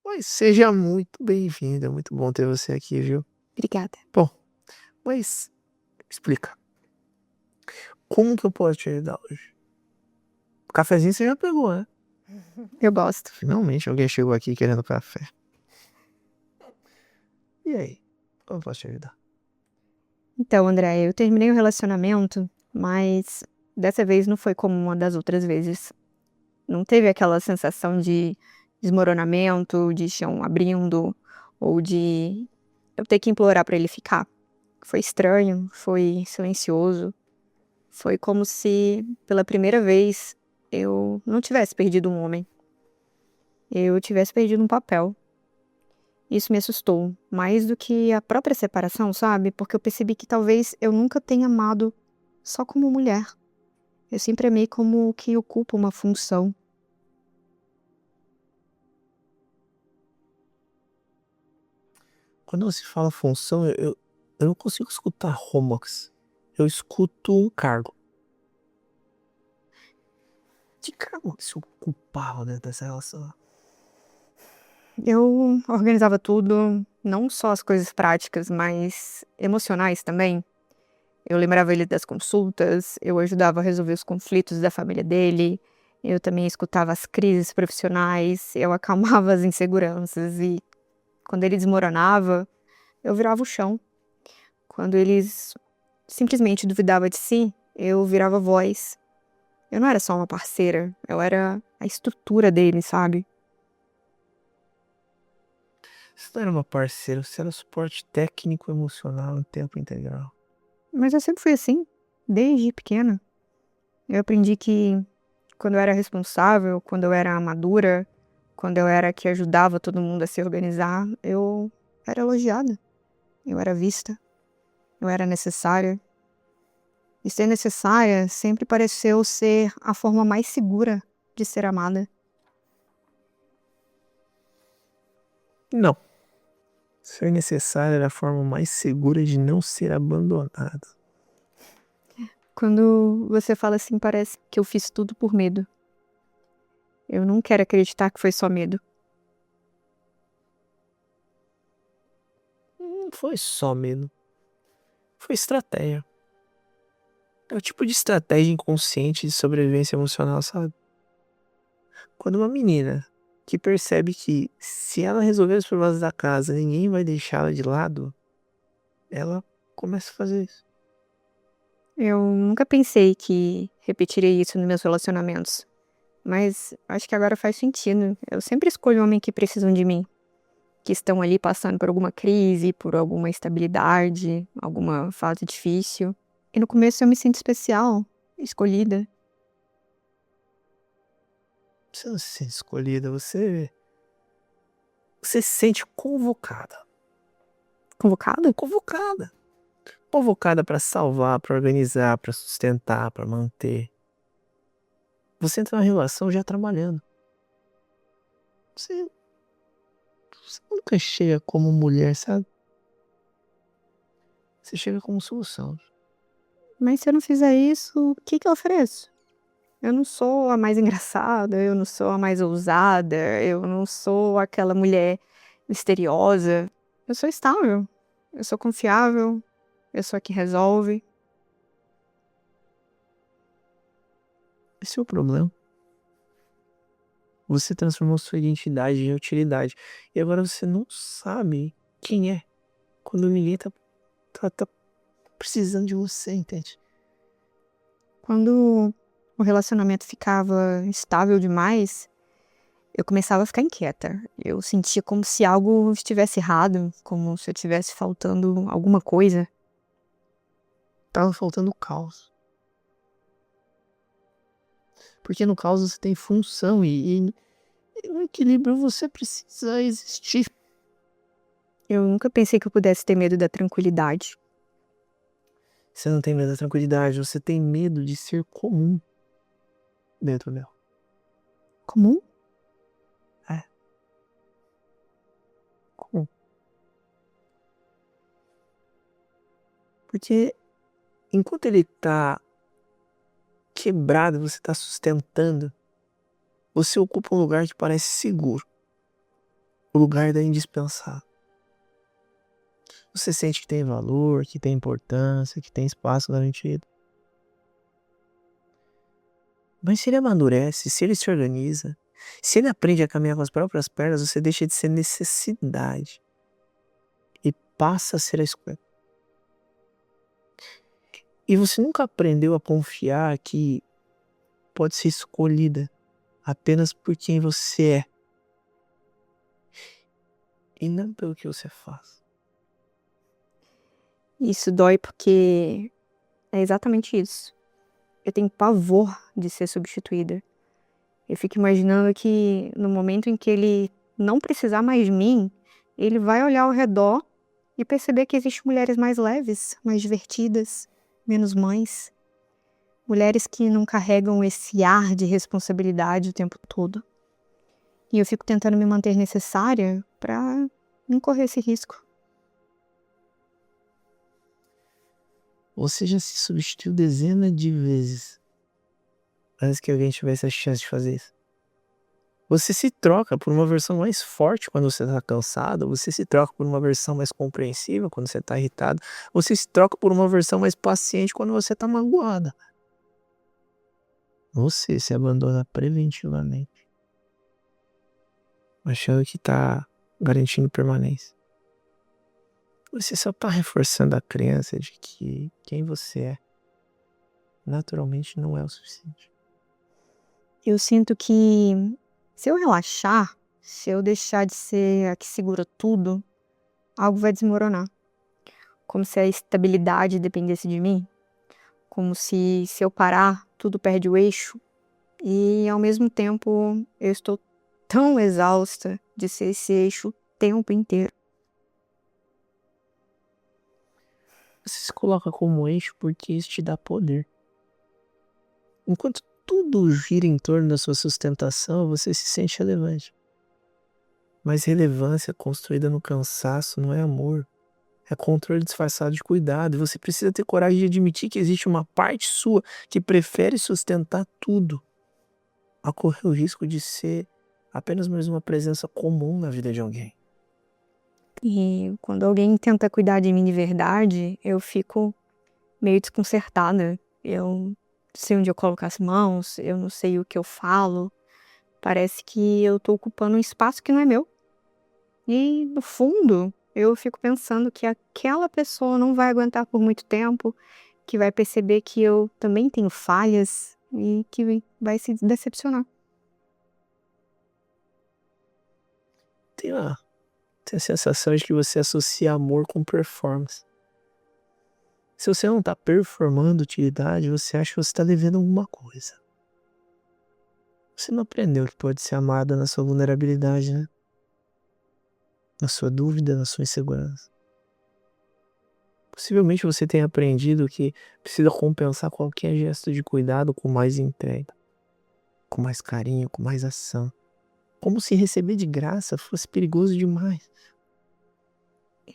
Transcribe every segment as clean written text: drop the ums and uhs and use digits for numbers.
Pois seja muito bem-vinda, muito bom ter você aqui, viu. Obrigada. Bom, mas explica, como que eu posso te ajudar hoje? O cafezinho você já pegou, né? Eu gosto. Finalmente alguém chegou aqui querendo café. E aí, como eu posso te ajudar? Então, André, eu terminei o relacionamento, mas dessa vez não foi como uma das outras vezes. Não teve aquela sensação de desmoronamento, de chão abrindo, ou de eu ter que implorar pra ele ficar. Foi estranho, foi silencioso, foi como se, pela primeira vez, eu não tivesse perdido um homem, eu tivesse perdido um papel. Isso me assustou, mais do que a própria separação, sabe? Porque eu percebi que talvez eu nunca tenha amado só como mulher. Eu sempre amei como o que ocupa uma função. Quando você fala função, eu não consigo escutar Romax. Eu escuto um cargo. Que cargo que se ocupava dentro dessa relação? Eu organizava tudo, não só as coisas práticas, mas emocionais também. Eu lembrava ele das consultas, eu ajudava a resolver os conflitos da família dele, eu também escutava as crises profissionais, eu acalmava as inseguranças e quando ele desmoronava, eu virava o chão. Quando eles simplesmente duvidava de si, eu virava voz. Eu não era só uma parceira, eu era a estrutura dele, sabe? Você não era uma parceira, você era suporte técnico emocional em tempo integral. Mas eu sempre fui assim, desde pequena. Eu aprendi que quando eu era responsável, quando eu era madura, quando eu era a que ajudava todo mundo a se organizar, eu era elogiada, eu era vista, eu era necessária. E ser necessária sempre pareceu ser a forma mais segura de ser amada. Não. Ser necessário era a forma mais segura de não ser abandonado. Quando você fala assim, parece que eu fiz tudo por medo. Eu não quero acreditar que foi só medo. Não foi só medo. Foi estratégia. É o tipo de estratégia inconsciente de sobrevivência emocional, sabe? Quando uma menina que percebe que se ela resolver os problemas da casa, ninguém vai deixá-la de lado, ela começa a fazer isso. Eu nunca pensei que repetiria isso nos meus relacionamentos. Mas acho que agora faz sentido. Eu sempre escolho homens que precisam de mim, que estão ali passando por alguma crise, por alguma instabilidade, alguma fase difícil. E no começo eu me sinto especial, escolhida. Você não se sente escolhida, você se sente convocada. Convocada? Convocada. Convocada para salvar, para organizar, para sustentar, para manter. Você entra na relação já trabalhando. Você, você nunca chega como mulher, sabe? Você chega como solução. Mas se eu não fizer isso, o que que eu ofereço? Eu não sou a mais engraçada, eu não sou a mais ousada, eu não sou aquela mulher misteriosa. Eu sou estável, eu sou confiável, eu sou a que resolve. Esse é o problema. Você transformou sua identidade em utilidade. E agora você não sabe quem é. Quando ninguém tá precisando de você, entende? Quando o relacionamento ficava estável demais, eu começava a ficar inquieta. Eu sentia como se algo estivesse errado, como se eu tivesse faltando alguma coisa. Tava faltando caos. Porque no caos você tem função e no equilíbrio você precisa existir. Eu nunca pensei que eu pudesse ter medo da tranquilidade. Você não tem medo da tranquilidade, você tem medo de ser comum dentro dela. Comum? É, comum. Porque enquanto ele tá quebrado, você tá sustentando, você ocupa um lugar que parece seguro. o lugar da indispensável. Você sente que tem valor, que tem importância, que tem espaço garantido. Mas se ele amadurece, se ele se organiza, se ele aprende a caminhar com as próprias pernas, você deixa de ser necessidade e passa a ser a escolha. E você nunca aprendeu a confiar que pode ser escolhida apenas por quem você é e não pelo que você faz. Isso dói porque é exatamente isso. Eu tenho pavor de ser substituída. Eu fico imaginando que no momento em que ele não precisar mais de mim, ele vai olhar ao redor e perceber que existem mulheres mais leves, mais divertidas, menos mães. Mulheres que não carregam esse ar de responsabilidade o tempo todo. E eu fico tentando me manter necessária pra não correr esse risco. Você já se substituiu dezenas de vezes antes que alguém tivesse a chance de fazer isso. Você se troca por uma versão mais forte quando você tá cansado, você se troca por uma versão mais compreensiva quando você tá irritado, você se troca por uma versão mais paciente quando você tá magoada. Você se abandona preventivamente, achando que tá garantindo permanência. Você só tá reforçando a crença de que quem você é naturalmente não é o suficiente. Eu sinto que se eu relaxar, se eu deixar de ser a que segura tudo, algo vai desmoronar. Como se a estabilidade dependesse de mim. Como se eu parar, tudo perde o eixo. E ao mesmo tempo eu estou tão exausta de ser esse eixo o tempo inteiro. Você se coloca como eixo porque isso te dá poder. Enquanto tudo gira em torno da sua sustentação, você se sente relevante. Mas relevância construída no cansaço não é amor. É controle disfarçado de cuidado. E você precisa ter coragem de admitir que existe uma parte sua que prefere sustentar tudo a correr o risco de ser apenas mais uma presença comum na vida de alguém. E quando alguém tenta cuidar de mim de verdade, eu fico meio desconcertada. Eu não sei onde eu coloco as mãos, eu não sei o que eu falo. Parece que eu tô ocupando um espaço que não é meu. E, no fundo, eu fico pensando que aquela pessoa não vai aguentar por muito tempo, que vai perceber que eu também tenho falhas e que vai se decepcionar. Tem a sensação de que você associa amor com performance. Se você não tá performando utilidade, você acha que você tá devendo alguma coisa. Você não aprendeu que pode ser amada na sua vulnerabilidade, né? Na sua dúvida, na sua insegurança. Possivelmente você tenha aprendido que precisa compensar qualquer gesto de cuidado com mais entrega, com mais carinho, com mais ação. Como se receber de graça fosse perigoso demais.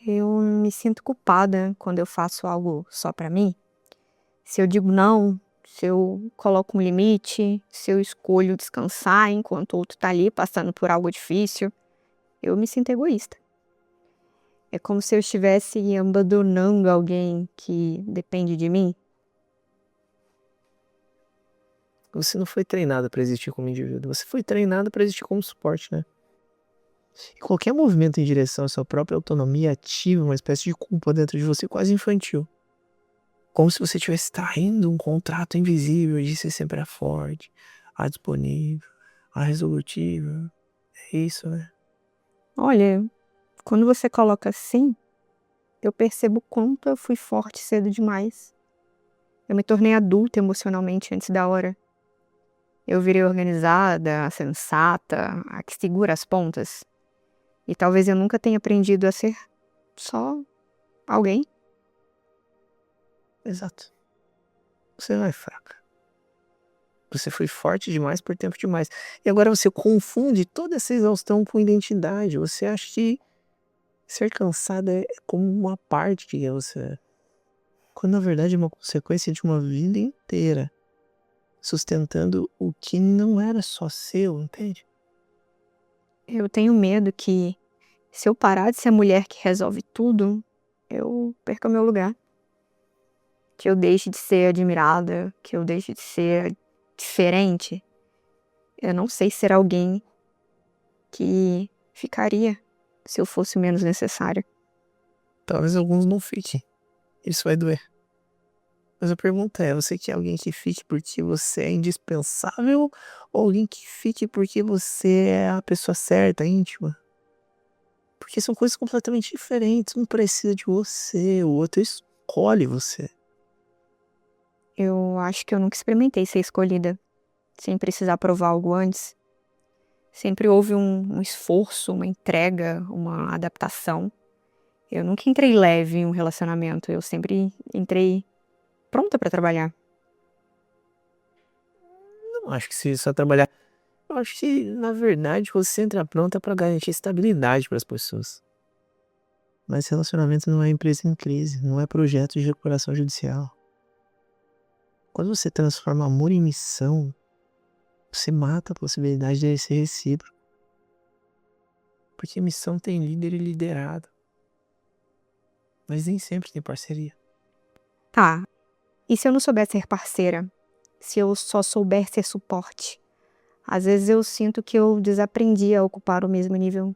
Eu me sinto culpada quando eu faço algo só pra mim. Se eu digo não, se eu coloco um limite, se eu escolho descansar enquanto o outro tá ali passando por algo difícil, eu me sinto egoísta. É como se eu estivesse abandonando alguém que depende de mim. Você não foi treinado para existir como indivíduo, você foi treinado para existir como suporte, né? E qualquer movimento em direção à sua própria autonomia ativa uma espécie de culpa dentro de você quase infantil. Como se você estivesse traindo um contrato invisível de ser sempre a forte, a disponível, a resolutiva. É isso, né? Olha, quando você coloca assim, eu percebo quanto eu fui forte cedo demais. Eu me tornei adulta emocionalmente antes da hora. Eu virei organizada, a sensata, a que segura as pontas. E talvez eu nunca tenha aprendido a ser só alguém. Exato. Você não é fraca. Você foi forte demais por tempo demais. E agora você confunde toda essa exaustão com identidade. Você acha que ser cansada é como uma parte de quem você é. Quando na verdade é uma consequência de uma vida inteira sustentando o que não era só seu, entende? Eu tenho medo que Se eu parar de ser a mulher que resolve tudo, eu perco o meu lugar. Que eu deixe de ser admirada, que eu deixe de ser diferente. Eu não sei ser alguém que ficaria se eu fosse menos necessária. Talvez alguns não fiquem. Isso vai doer. Mas a pergunta é, você quer alguém que fique porque você é indispensável ou alguém que fique porque você é a pessoa certa, íntima? Porque são coisas completamente diferentes. Um precisa de você, o outro escolhe você. Eu acho que eu nunca experimentei ser escolhida, sem precisar provar algo antes. Sempre houve um esforço, uma entrega, uma adaptação. Eu nunca entrei leve em um relacionamento, eu sempre entrei pronta pra trabalhar. Não acho que se só trabalhar. Eu acho que, na verdade, você entra pronta pra garantir estabilidade pras pessoas. Mas relacionamento não é empresa em crise, não é projeto de recuperação judicial. Quando você transforma amor em missão, você mata a possibilidade de ser recíproco. Porque missão tem líder e liderado. Mas nem sempre tem parceria. Tá, e se eu não souber ser parceira? Se eu só souber ser suporte? Às vezes eu sinto que eu desaprendi a ocupar o mesmo nível.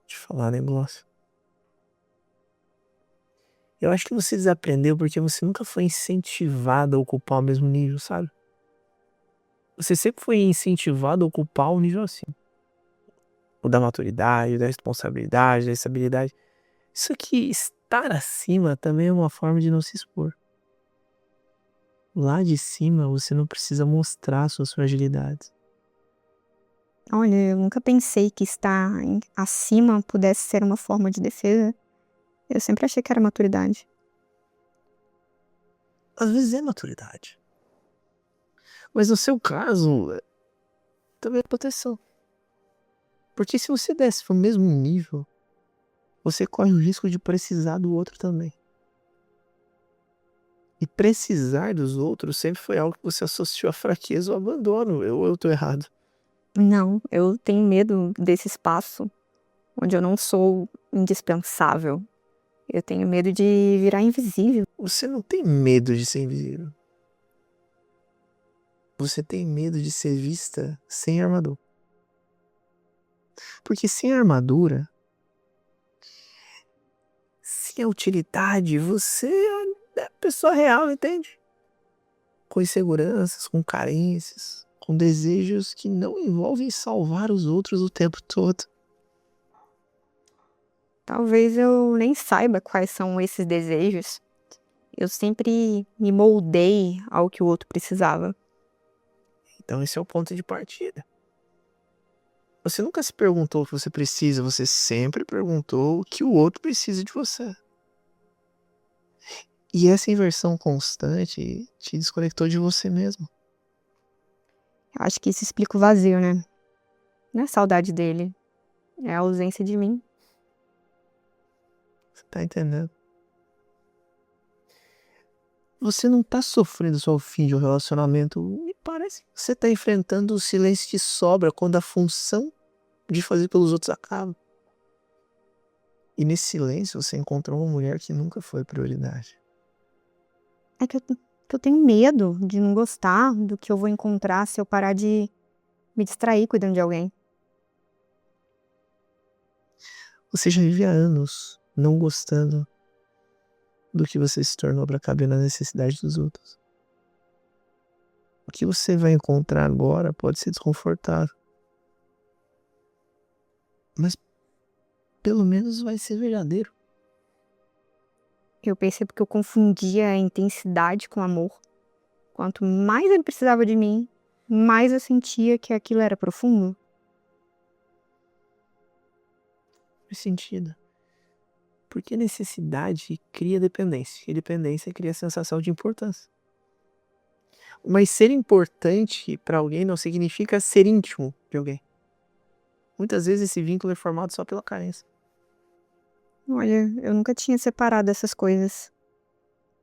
De falar negócio. Eu acho que você desaprendeu porque você nunca foi incentivado a ocupar o mesmo nível, sabe? Você sempre foi incentivado a ocupar um nível assim. O da maturidade, o da responsabilidade, da estabilidade. Isso aqui, estar acima também é uma forma de não se expor. Lá de cima, você não precisa mostrar suas fragilidades. Olha, eu nunca pensei que estar acima pudesse ser uma forma de defesa. Eu sempre achei que era maturidade. Às vezes é maturidade. Mas no seu caso, também é proteção. Porque se você desce pro mesmo nível, você corre o risco de precisar do outro também. E precisar dos outros sempre foi algo que você associou à fraqueza ou abandono. Eu tô errado. Não, eu tenho medo desse espaço onde eu não sou indispensável. Eu tenho medo de virar invisível. Você não tem medo de ser invisível. Você tem medo de ser vista sem armadura. Porque sem armadura, sem a utilidade, você é a pessoa real, entende? Com inseguranças, com carências, com desejos que não envolvem salvar os outros o tempo todo. Talvez eu nem saiba quais são esses desejos. Eu sempre me moldei ao que o outro precisava. Então esse é o ponto de partida. Você nunca se perguntou o que você precisa, você sempre perguntou o que o outro precisa de você. E essa inversão constante te desconectou de você mesmo. Eu acho que isso explica o vazio, né? Não é saudade dele, é a ausência de mim. Você tá entendendo? Você não tá sofrendo só o fim de um relacionamento. Me parece que você tá enfrentando o silêncio que sobra quando a função de fazer pelos outros acaba. E nesse silêncio você encontrou uma mulher que nunca foi prioridade. É que eu tenho medo de não gostar do que eu vou encontrar se eu parar de me distrair cuidando de alguém. Você já vive há anos não gostando do que você se tornou para caber na necessidade dos outros. O que você vai encontrar agora pode ser desconfortável. Mas pelo menos vai ser verdadeiro. Eu percebo que eu confundia a intensidade com amor. Quanto mais ele precisava de mim, mais eu sentia que aquilo era profundo. Faz sentido. Porque necessidade cria dependência. E dependência cria sensação de importância. Mas ser importante para alguém não significa ser íntimo de alguém. Muitas vezes esse vínculo é formado só pela carência. Olha, eu nunca tinha separado essas coisas.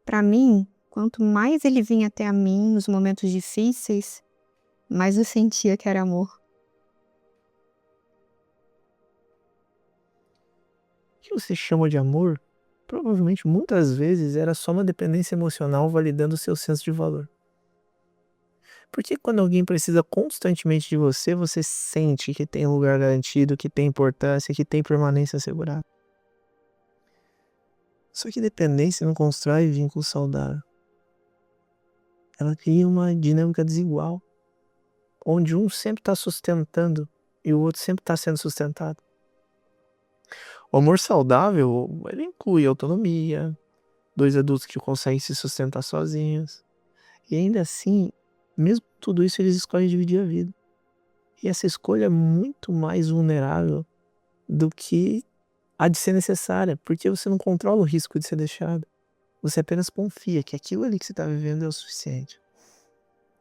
Pra mim, quanto mais ele vinha até a mim nos momentos difíceis, mais eu sentia que era amor. O que você chama de amor, provavelmente muitas vezes era só uma dependência emocional validando o seu senso de valor. Porque quando alguém precisa constantemente de você, você sente que tem lugar garantido, que tem importância, que tem permanência assegurada. Só que dependência não constrói vínculo saudável. Ela cria uma dinâmica desigual, onde um sempre está sustentando e o outro sempre está sendo sustentado. O amor saudável, ele inclui autonomia, dois adultos que conseguem se sustentar sozinhos. E ainda assim, mesmo tudo isso, eles escolhem dividir a vida. E essa escolha é muito mais vulnerável do que a de ser necessária, porque você não controla o risco de ser deixado. Você apenas confia que aquilo ali que você está vivendo é o suficiente.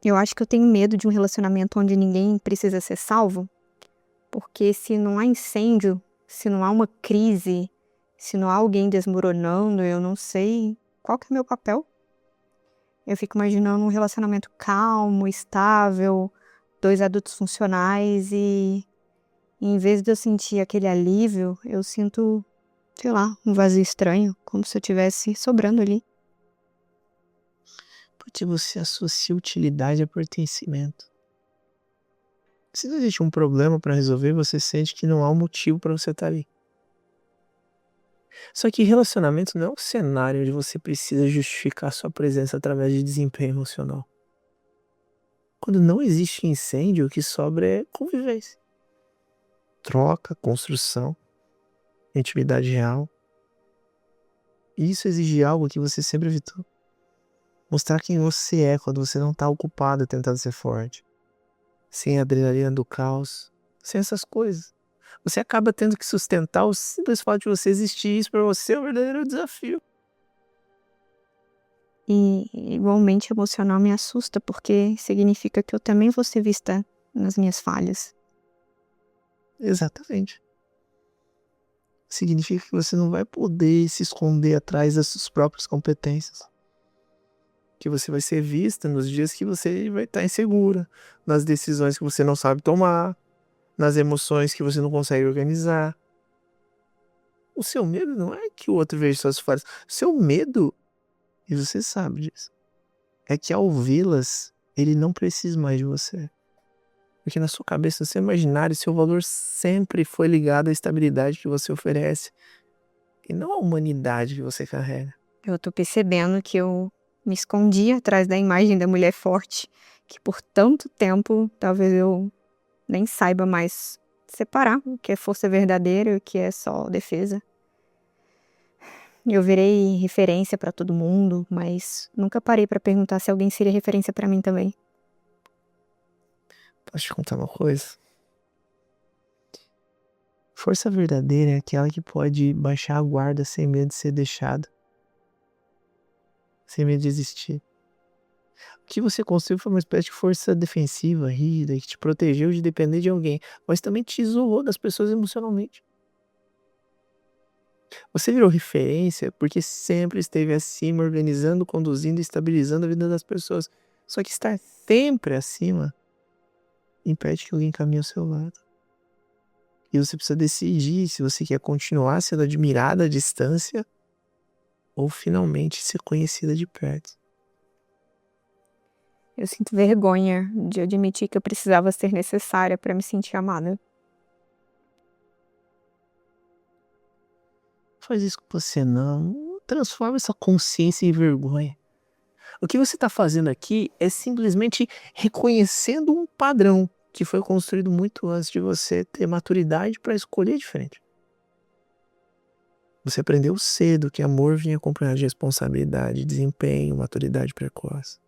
Eu acho que eu tenho medo de um relacionamento onde ninguém precisa ser salvo, porque se não há incêndio, se não há uma crise, se não há alguém desmoronando, eu não sei qual que é o meu papel. Eu fico imaginando um relacionamento calmo, estável, dois adultos funcionais e em vez de eu sentir aquele alívio, eu sinto, sei lá, um vazio estranho, como se eu tivesse sobrando ali. Porque você associa utilidade a pertencimento. Se não existe um problema para resolver, você sente que não há um motivo para você estar ali. Só que relacionamento não é um cenário onde você precisa justificar sua presença através de desempenho emocional. Quando não existe incêndio, o que sobra é convivência. Troca, construção, intimidade real. E isso exige algo que você sempre evitou. Mostrar quem você é quando você não está ocupado tentando ser forte. Sem a adrenalina do caos, sem essas coisas. Você acaba tendo que sustentar o simples fato de você existir. Isso para você é um verdadeiro desafio. E igualmente emocional me assusta, porque significa que eu também vou ser vista nas minhas falhas. Exatamente. Significa que você não vai poder se esconder atrás das suas próprias competências. Que você vai ser vista nos dias que você vai estar insegura, nas decisões que você não sabe tomar, nas emoções que você não consegue organizar. O seu medo não é que o outro veja suas falhas. O seu medo, e você sabe disso, é que ao vê-las, ele não precisa mais de você. Porque na sua cabeça, no seu imaginário, seu valor sempre foi ligado à estabilidade que você oferece e não à humanidade que você carrega. Eu tô percebendo que eu me escondi atrás da imagem da mulher forte, que por tanto tempo talvez eu nem saiba mais separar o que é força verdadeira e o que é só defesa. Eu virei referência pra todo mundo, mas nunca parei pra perguntar se alguém seria referência pra mim também. Posso te contar uma coisa? Força verdadeira é aquela que pode baixar a guarda sem medo de ser deixada, sem medo de existir. O que você construiu foi uma espécie de força defensiva, rígida, que te protegeu de depender de alguém, mas também te isolou das pessoas emocionalmente. Você virou referência porque sempre esteve acima, organizando, conduzindo e estabilizando a vida das pessoas. Só que estar sempre acima impede que alguém caminhe ao seu lado. E você precisa decidir se você quer continuar sendo admirada à distância ou finalmente ser conhecida de perto. Eu sinto vergonha de admitir que eu precisava ser necessária pra me sentir amada. Faz isso com você não. Transforma essa consciência em vergonha. O que você está fazendo aqui é simplesmente reconhecendo um padrão que foi construído muito antes de você ter maturidade para escolher diferente. Você aprendeu cedo que amor vinha acompanhado de responsabilidade, desempenho, maturidade precoce.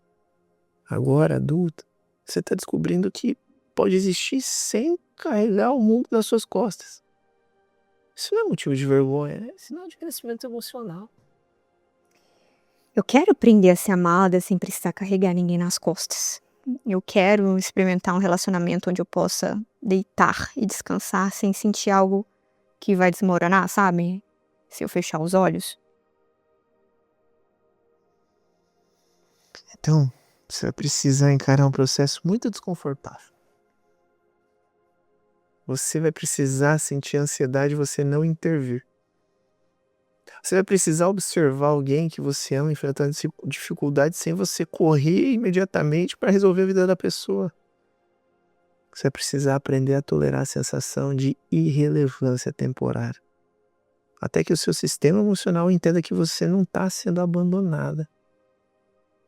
Agora, adulta, você está descobrindo que pode existir sem carregar o mundo nas suas costas. Isso não é motivo de vergonha, é sinal de crescimento emocional. Eu quero aprender a ser amada sem precisar carregar ninguém nas costas. Eu quero experimentar um relacionamento onde eu possa deitar e descansar sem sentir algo que vai desmoronar, sabe? Se eu fechar os olhos. Então, Você vai precisar encarar um processo muito desconfortável. Você vai precisar sentir ansiedade e você não intervir. Você vai precisar observar alguém que você ama enfrentando dificuldades sem você correr imediatamente para resolver a vida da pessoa. Você vai precisar aprender a tolerar a sensação de irrelevância temporária. Até que o seu sistema emocional entenda que você não está sendo abandonada.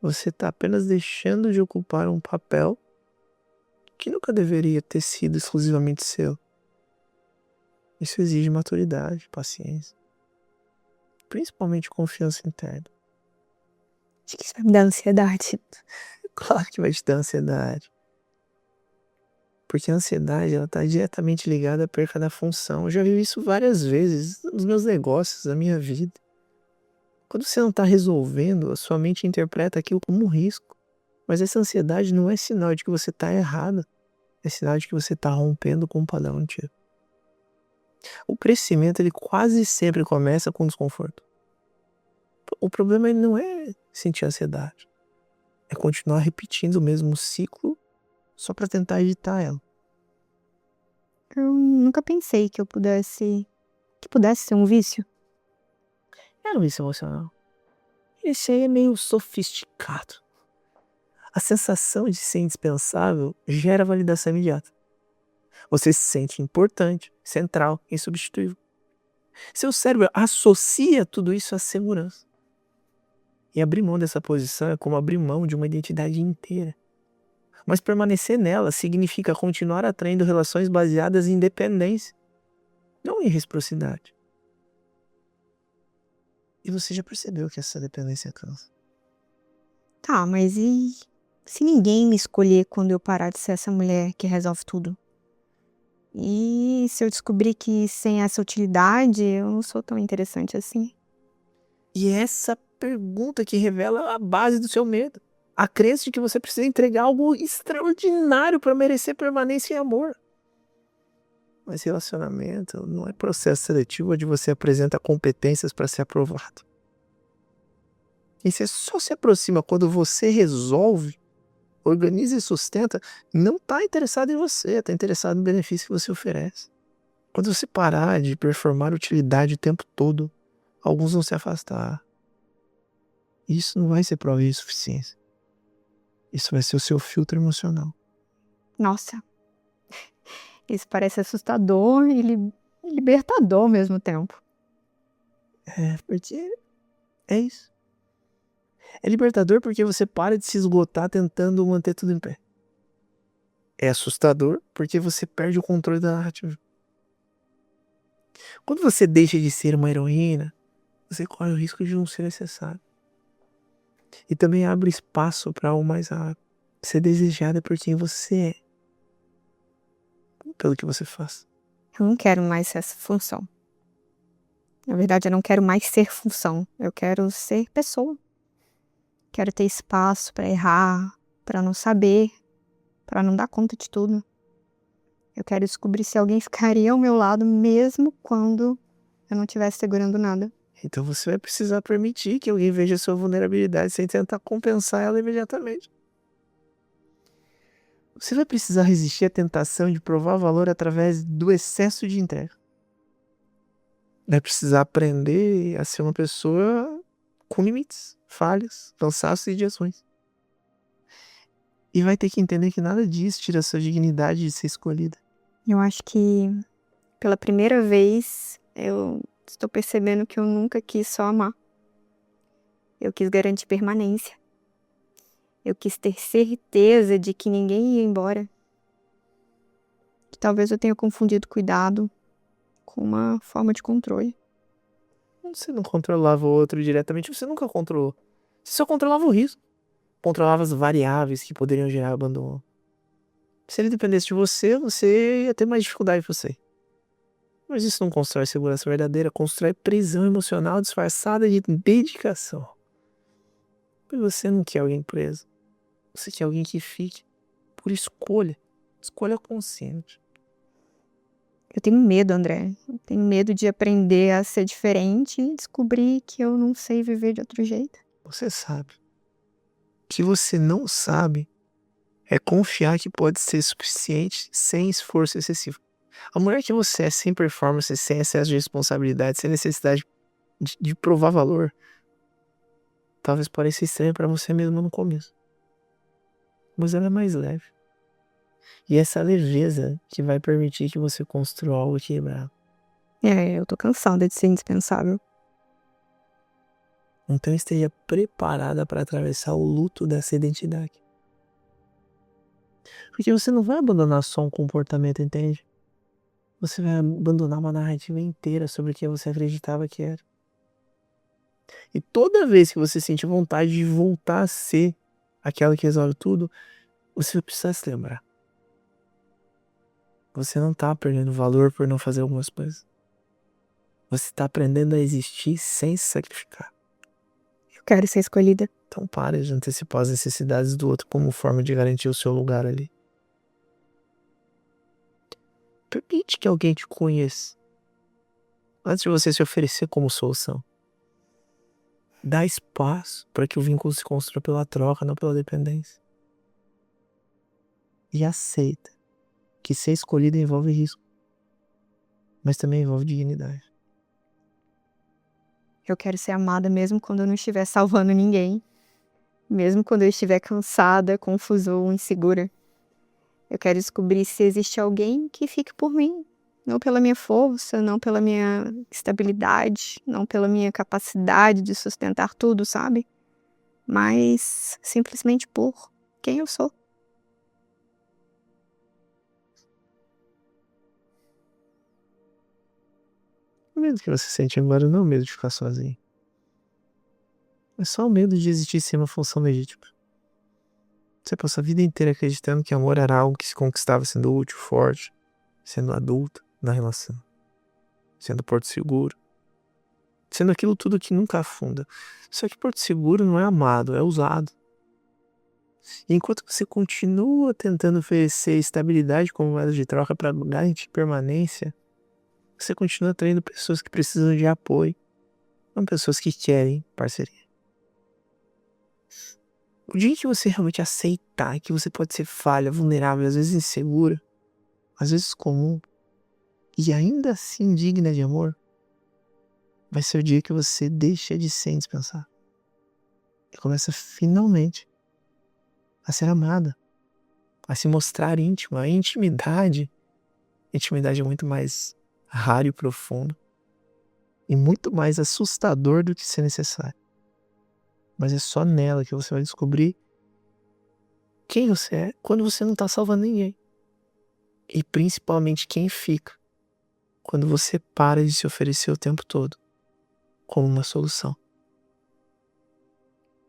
Você está apenas deixando de ocupar um papel que nunca deveria ter sido exclusivamente seu. Isso exige maturidade, paciência, principalmente confiança interna. Acho que isso vai me dar ansiedade. Claro que vai te dar ansiedade. Porque a ansiedade está diretamente ligada à perca da função. Eu já vi isso várias vezes nos meus negócios, na minha vida. Quando você não está resolvendo, a sua mente interpreta aquilo como um risco. Mas essa ansiedade não é sinal de que você está errado. É sinal de que você está rompendo com um padrão antigo. O crescimento, ele quase sempre começa com desconforto. O problema não é sentir ansiedade. É continuar repetindo o mesmo ciclo só para tentar evitar ela. Eu nunca pensei que pudesse ser um vício. É um vício emocional. Esse aí é meio sofisticado. A sensação de ser indispensável gera validação imediata. Você se sente importante, central, insubstituível. Seu cérebro associa tudo isso à segurança. E abrir mão dessa posição é como abrir mão de uma identidade inteira. Mas permanecer nela significa continuar atraindo relações baseadas em dependência, não em reciprocidade. E você já percebeu que essa dependência cansa. Tá, mas e se ninguém me escolher quando eu parar de ser essa mulher que resolve tudo? E se eu descobrir que sem essa utilidade eu não sou tão interessante assim? E é essa pergunta que revela a base do seu medo. A crença de que você precisa entregar algo extraordinário para merecer permanência e amor. Mas relacionamento não é processo seletivo onde você apresenta competências para ser aprovado. E você só se aproxima quando você resolve, organiza e sustenta, não está interessado em você, está interessado no benefício que você oferece. Quando você parar de performar utilidade o tempo todo, alguns vão se afastar. Isso não vai ser prova de insuficiência. Isso vai ser o seu filtro emocional. Nossa, isso parece assustador e libertador ao mesmo tempo. Porque é isso. É libertador porque você para de se esgotar tentando manter tudo em pé. É assustador porque você perde o controle da narrativa. Quando você deixa de ser uma heroína, você corre o risco de não ser necessário. E também abre espaço para algo mais rápido. Ser desejada por quem você é. Pelo que você faz. Eu não quero mais essa função. Na verdade, eu não quero mais ser função. Eu quero ser pessoa. Quero ter espaço para errar, para não saber, para não dar conta de tudo. Eu quero descobrir se alguém ficaria ao meu lado mesmo quando eu não estivesse segurando nada. Então você vai precisar permitir que alguém veja a sua vulnerabilidade sem tentar compensar ela imediatamente. Você vai precisar resistir à tentação de provar valor através do excesso de entrega. Vai precisar aprender a ser uma pessoa com limites, falhas, cansaços e dias ruins. E vai ter que entender que nada disso tira a sua dignidade de ser escolhida. Eu acho que pela primeira vez eu estou percebendo que eu nunca quis só amar. Eu quis garantir permanência. Eu quis ter certeza de que ninguém ia embora. Que talvez eu tenha confundido cuidado com uma forma de controle. Você não controlava o outro diretamente, você nunca controlou. Você só controlava o risco. Controlava as variáveis que poderiam gerar abandono. Se ele dependesse de você, você ia ter mais dificuldade que você. Mas isso não constrói segurança verdadeira, constrói prisão emocional disfarçada de dedicação. Porque você não quer alguém preso. Você quer alguém que fique por escolha. Escolha consciente. Eu tenho medo, André. Eu tenho medo de aprender a ser diferente e descobrir que eu não sei viver de outro jeito. Você sabe. que você não sabe é confiar que pode ser suficiente sem esforço excessivo. A mulher que você é sem performance, sem excesso de responsabilidade, sem necessidade de provar valor, talvez pareça estranho pra você mesmo no começo. Mas ela é mais leve. E essa leveza que vai permitir que você construa algo equilibrado. Eu tô cansada de ser indispensável. Então esteja preparada para atravessar o luto dessa identidade. Porque você não vai abandonar só um comportamento, entende? Você vai abandonar uma narrativa inteira sobre o que você acreditava que era. E toda vez que você sentir vontade de voltar a ser aquela que resolve tudo, você vai precisar se lembrar. Você não tá perdendo valor por não fazer algumas coisas. Você tá aprendendo a existir sem se sacrificar. Eu quero ser escolhida. Então pare de antecipar as necessidades do outro como forma de garantir o seu lugar ali. Permite que alguém te conheça antes de você se oferecer como solução. Dá espaço para que o vínculo se construa pela troca, não pela dependência. E aceita que ser escolhido envolve risco, mas também envolve dignidade. Eu quero ser amada mesmo quando eu não estiver salvando ninguém. Mesmo quando eu estiver cansada, confusa ou insegura. Eu quero descobrir se existe alguém que fique por mim. Não pela minha força, não pela minha estabilidade, não pela minha capacidade de sustentar tudo, sabe? Mas simplesmente por quem eu sou. O medo que você sente agora não é o medo de ficar sozinho. É só o medo de existir sem uma função legítima. Você passou a vida inteira acreditando que amor era algo que se conquistava sendo útil, forte, sendo adulto na relação, sendo porto seguro, sendo aquilo tudo que nunca afunda. Só que porto seguro não é amado, é usado. E enquanto você continua tentando oferecer estabilidade como moeda de troca para garantir permanência, você continua atraindo pessoas que precisam de apoio, não pessoas que querem parceria. O dia que você realmente aceitar que você pode ser falha, vulnerável, às vezes insegura, às vezes comum, e ainda assim digna de amor, vai ser o dia que você deixa de ser indispensável. E começa finalmente a ser amada, a se mostrar íntima. A intimidade é muito mais raro e profundo, e muito mais assustador do que ser necessário. Mas é só nela que você vai descobrir quem você é quando você não tá salvando ninguém. E principalmente quem fica quando você para de se oferecer o tempo todo como uma solução.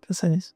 Pensa nisso.